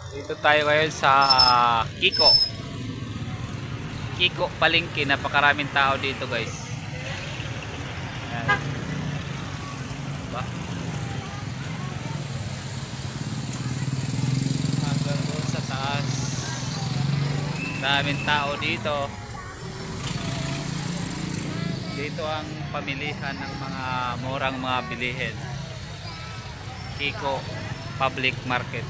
Dito tayo ngayon sa Kiko Palengke. Napakaraming tao dito, guys. Ayan. Diba? Hanggang doon sa taas. Daming tao dito. Dito ang pamilihan ng mga murang mga bilihin. Kiko Public Market.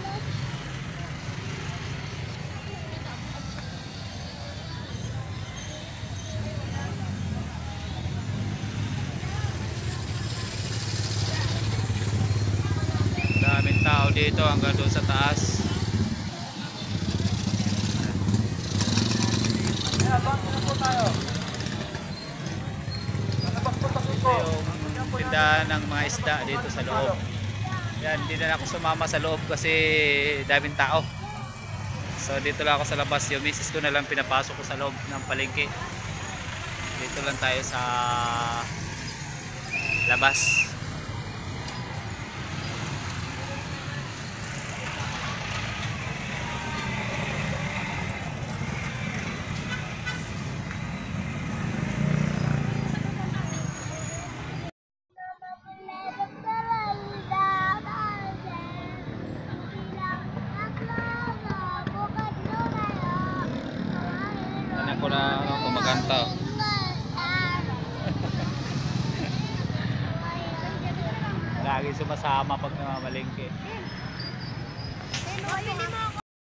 Daming tao dito hanggang doon sa taas. Ito yung tindahan ng mga isda dito sa loob. Yan, hindi na ako sumama sa loob kasi daming tao. So dito lang ako sa labas. Yung misis ko na lang pinapasok ko sa loob ng palengke. Dito lang tayo sa labas. Ko na kumakanta. Lagi sumasama pag namamalengke.